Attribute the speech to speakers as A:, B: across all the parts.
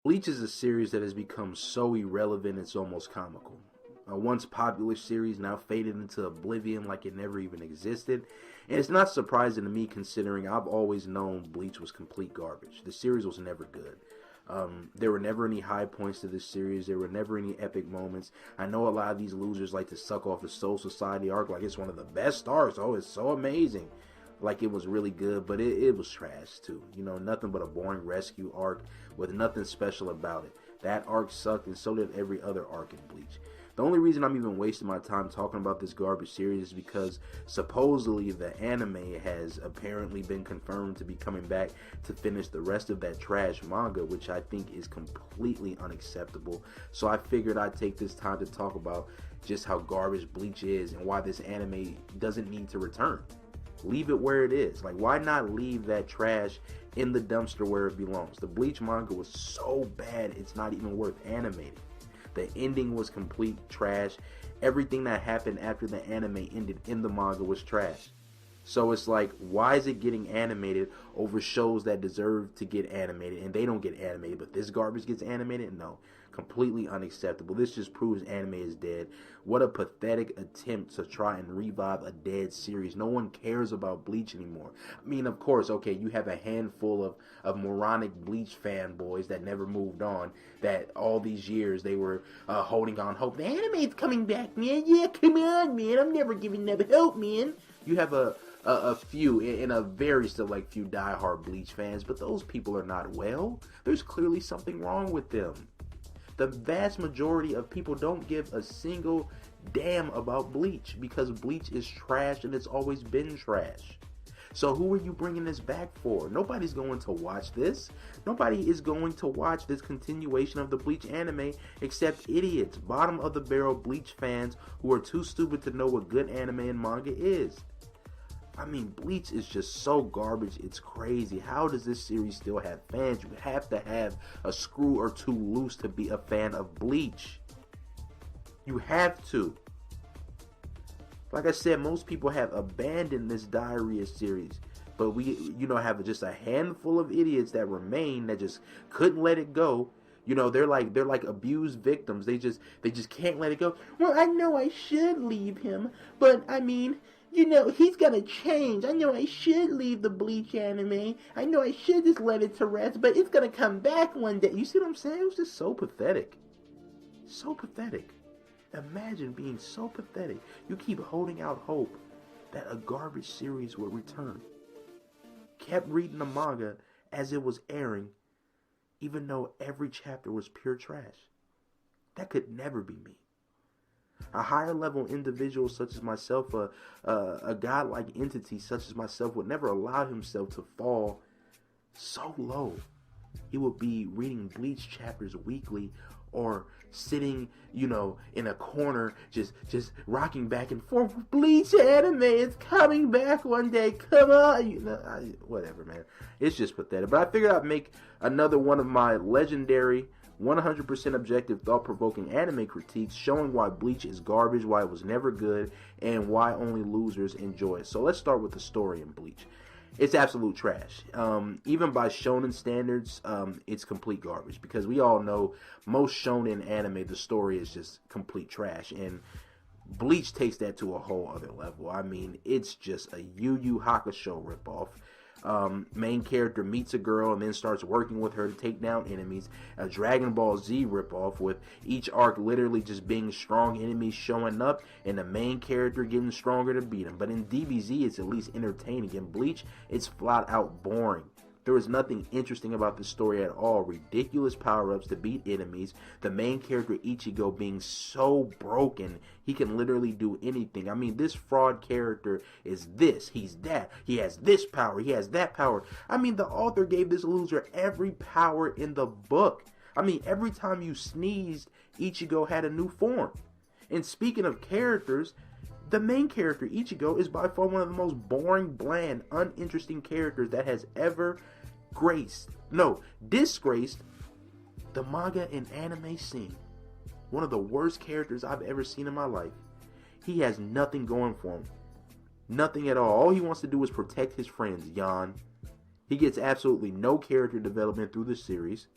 A: Bleach is a series that has become so irrelevant it's almost comical. A once popular series now faded into oblivion like it never even existed. And it's not surprising to me considering I've always known Bleach was complete garbage. The series was never good. There were never any high points to this series. There were never any epic moments. I know a lot of these losers like to suck off the Soul Society arc like it's one of the best arcs. Oh, it's so amazing. Like it was really good, but it was trash too. You know, nothing but a boring rescue arc with nothing special about it. That arc sucked, and so did every other arc in Bleach. The only reason I'm even wasting my time talking about this garbage series is because supposedly the anime has apparently been confirmed to be coming back to finish the rest of that trash manga, which I think is completely unacceptable. So I figured I'd take this time to talk about just how garbage Bleach is and why this anime doesn't need to return. Leave it where it is. Like, why not leave that trash in the dumpster where it belongs? The Bleach manga was so bad, it's not even worth animating. The ending was complete trash. Everything that happened after the anime ended in the manga was trash. So it's like, why is it getting animated over shows that deserve to get animated and they don't get animated, but this garbage gets animated? No, completely unacceptable. This just proves anime is dead. What a pathetic attempt to try and revive a dead series. No one cares about Bleach anymore. I mean, of course, okay, you have a handful of moronic Bleach fanboys that never moved on, that all these years they were holding on hope. The anime's coming back, man. Yeah, come on, man. I'm never giving up hope, man. You have a few, in a very select few diehard Bleach fans, but those people are not well. There's clearly something wrong with them. The vast majority of people don't give a single damn about Bleach because Bleach is trash and it's always been trash. So who are you bringing this back for? Nobody's going to watch this. Nobody is going to watch this continuation of the Bleach anime except idiots, bottom of the barrel Bleach fans who are too stupid to know what good anime and manga is. I mean, Bleach is just so garbage, it's crazy. How does this series still have fans? You have to have a screw or two loose to be a fan of Bleach. You have to. Like I said, most people have abandoned this diarrhea series. But we, have just a handful of idiots that remain that just couldn't let it go. You know, they're like abused victims. They just can't let it go. Well, I know I should leave him, but I mean, he's gonna change. I know I should leave the Bleach anime. I know I should just let it to rest, but it's gonna come back one day. You see what I'm saying? It was just so pathetic. So pathetic. Imagine being so pathetic. You keep holding out hope that a garbage series would return. Kept reading the manga as it was airing, even though every chapter was pure trash. That could never be me. A higher level individual such as myself, a godlike entity such as myself would never allow himself to fall so low. He would be reading Bleach chapters weekly or sitting, in a corner just rocking back and forth. Bleach anime is coming back one day. Come on. Whatever, man. It's just pathetic. But I figured I'd make another one of my legendary 100% objective, thought-provoking anime critiques showing why Bleach is garbage, why it was never good, and why only losers enjoy it. So let's start with the story in Bleach. It's absolute trash. Even by shonen standards, it's complete garbage because we all know most shonen anime, the story is just complete trash, and Bleach takes that to a whole other level. I mean, it's just a Yu Yu Hakusho ripoff. Main character meets a girl and then starts working with her to take down enemies. A Dragon Ball Z ripoff with each arc literally just being strong enemies showing up and the main character getting stronger to beat them. But in DBZ, it's at least entertaining. In Bleach, it's flat out boring. There was nothing interesting about the story at all. Ridiculous power-ups to beat enemies. The main character Ichigo being so broken, he can literally do anything. I mean, this fraud character is this, he's that. He has this power, he has that power. I mean, the author gave this loser every power in the book. I mean, every time you sneezed, Ichigo had a new form. And speaking of characters, the main character, Ichigo, is by far one of the most boring, bland, uninteresting characters that has ever disgraced the manga and anime scene. One of the worst characters I've ever seen in my life. He has nothing going for him. Nothing at all. All he wants to do is protect his friends, Yan. He gets absolutely no character development through the series.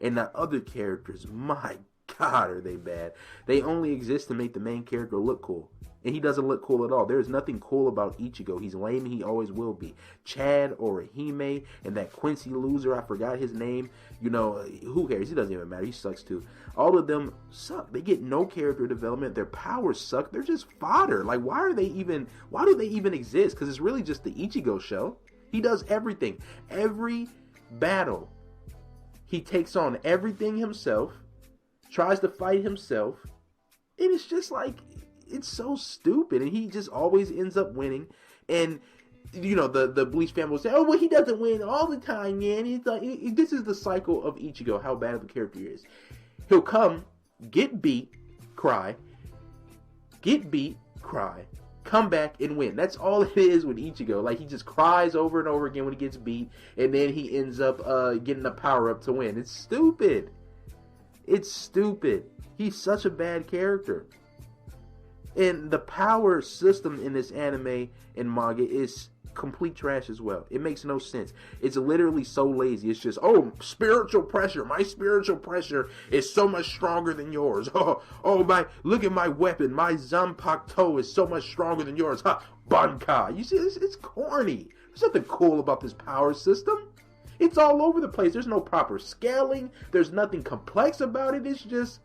A: And the other characters, my God, are they bad. They only exist to make the main character look cool. And he doesn't look cool at all. There's nothing cool about Ichigo. He's lame and he always will be. Chad or Hime and that Quincy loser, I forgot his name. You know, who cares? He doesn't even matter. He sucks too. All of them suck. They get no character development. Their powers suck. They're just fodder. Like, why do they even exist? Because it's really just the Ichigo show. He does everything. Every battle, he takes on everything himself, tries to fight himself, and it's just like, it's so stupid, and he just always ends up winning. And you know, the Bleach fan will say, "Oh, well, he doesn't win all the time, man." He's like, this is the cycle of Ichigo, how bad of a character he is. He'll come, get beat, cry, come back and win. That's all it is with Ichigo. Like, he just cries over and over again when he gets beat, and then he ends up getting a power up to win. It's stupid. It's stupid. He's such a bad character. And the power system in this anime and manga is complete trash as well. It makes no sense. It's literally so lazy. It's just, oh, spiritual pressure. My spiritual pressure is so much stronger than yours. Oh, look at my weapon. My Zanpakuto is so much stronger than yours. Ha, Bankai. You see, it's corny. There's nothing cool about this power system. It's all over the place. There's no proper scaling. There's nothing complex about it. It's just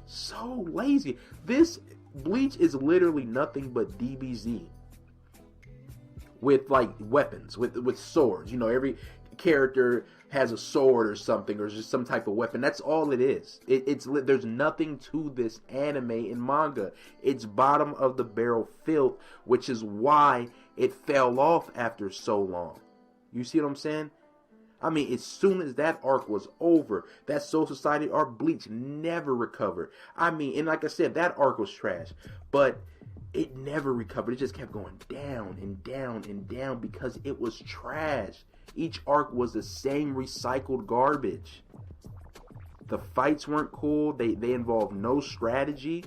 A: so lazy. This Bleach is literally nothing but DBZ with like weapons, with swords. You know, every character has a sword or something, or just some type of weapon. That's all it is. There's nothing to this anime and manga. It's bottom of the barrel filth, which is why it fell off after so long. You see what I'm saying? I mean, as soon as that arc was over, that Soul Society arc, Bleach never recovered. I mean, and like I said, that arc was trash, but it never recovered. It just kept going down and down and down because it was trash. Each arc was the same recycled garbage. The fights weren't cool. They involved no strategy.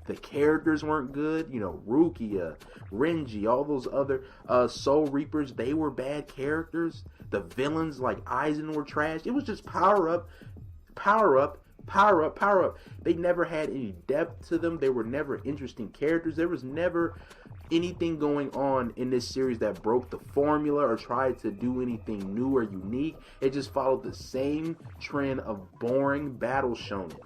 A: The characters weren't good. You know, Rukia, Renji, all those other Soul Reapers, they were bad characters. The villains like Aizen were trash. It was just power up, power up, power up, power up. They never had any depth to them. They were never interesting characters. There was never anything going on in this series that broke the formula or tried to do anything new or unique. It just followed the same trend of boring battle shonen.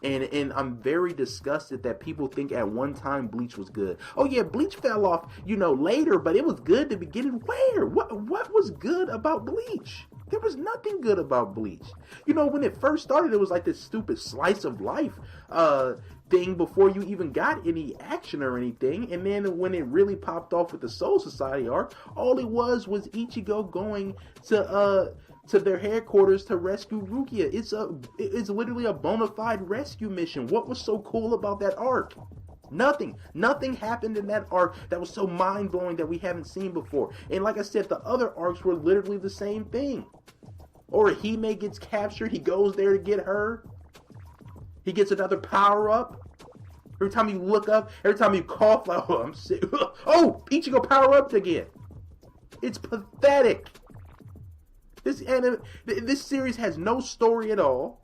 A: And I'm very disgusted that people think at one time Bleach was good. Oh yeah, Bleach fell off, you know, later, but it was good to begin. Where? What was good about Bleach? There was nothing good about Bleach. You know, when it first started, it was like this stupid slice of life thing before you even got any action or anything. And then when it really popped off with the Soul Society arc, all it was Ichigo going to their headquarters to rescue Rukia. It's literally a bona fide rescue mission. What was so cool about that arc? Nothing happened in that arc that was so mind-blowing that we haven't seen before. And like I said, the other arcs were literally the same thing. Or Hime gets captured, he goes there to get her. He gets another power-up. Every time you look up, every time you cough, like, oh, I'm sick. Oh, Ichigo power-upped again. It's pathetic. This series has no story at all.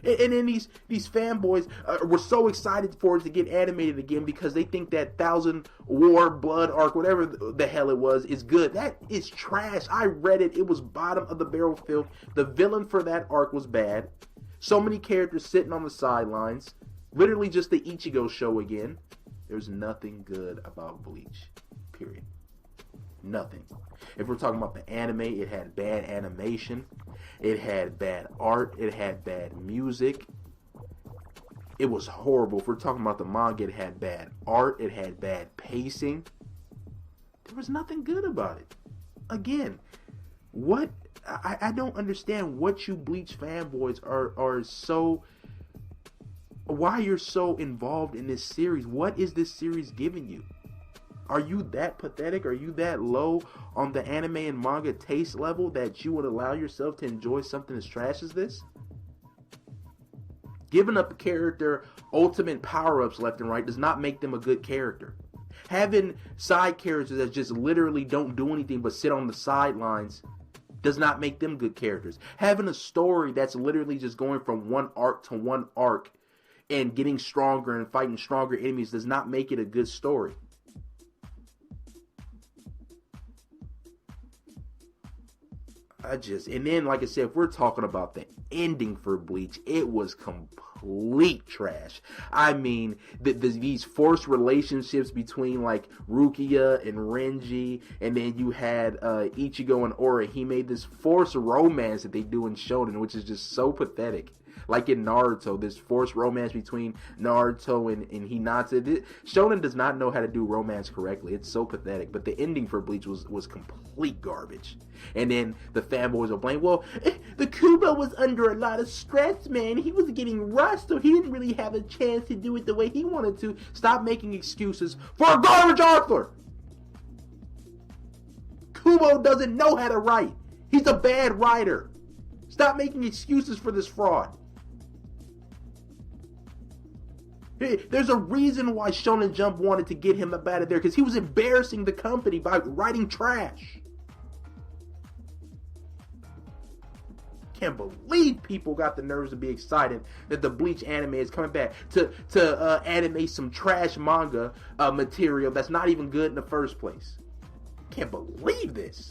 A: And then these fanboys were so excited for it to get animated again because they think that Thousand War Blood arc, whatever the hell it was, is good. That is trash. I read it. It was bottom of the barrel filth. The villain for that arc was bad. So many characters sitting on the sidelines. Literally just the Ichigo show again. There's nothing good about Bleach. Period. Nothing. If we're talking about the anime, it had bad animation, it had bad art, it had bad music. It was horrible. If we're talking about the manga, it had bad art, it had bad pacing. There was nothing good about it. Again, what I don't understand what you Bleach fanboys are so, why you're so involved in this series. What is this series giving you? Are you that pathetic? Are you that low on the anime and manga taste level that you would allow yourself to enjoy something as trash as this? Giving up a character ultimate power-ups left and right does not make them a good character. Having side characters that just literally don't do anything but sit on the sidelines does not make them good characters. Having a story that's literally just going from one arc to one arc and getting stronger and fighting stronger enemies does not make it a good story. And then, like I said, if we're talking about the ending for Bleach, it was complete trash. I mean, these forced relationships between, like, Rukia and Renji, and then you had Ichigo and Ora. He made this forced romance that they do in Shonen, which is just so pathetic. Like in Naruto, this forced romance between Naruto and Hinata. Shonen does not know how to do romance correctly. It's so pathetic. But the ending for Bleach was complete garbage. And then the fanboys will blame, well, the Kubo was under a lot of stress, man. He was getting rushed, so he didn't really have a chance to do it the way he wanted to. Stop making excuses for a garbage author. Kubo doesn't know how to write. He's a bad writer. Stop making excuses for this fraud. There's a reason why Shonen Jump wanted to get him up out of there, because he was embarrassing the company by writing trash. Can't believe people got the nerves to be excited that the Bleach anime is coming back to animate some trash manga material that's not even good in the first place. Can't believe this.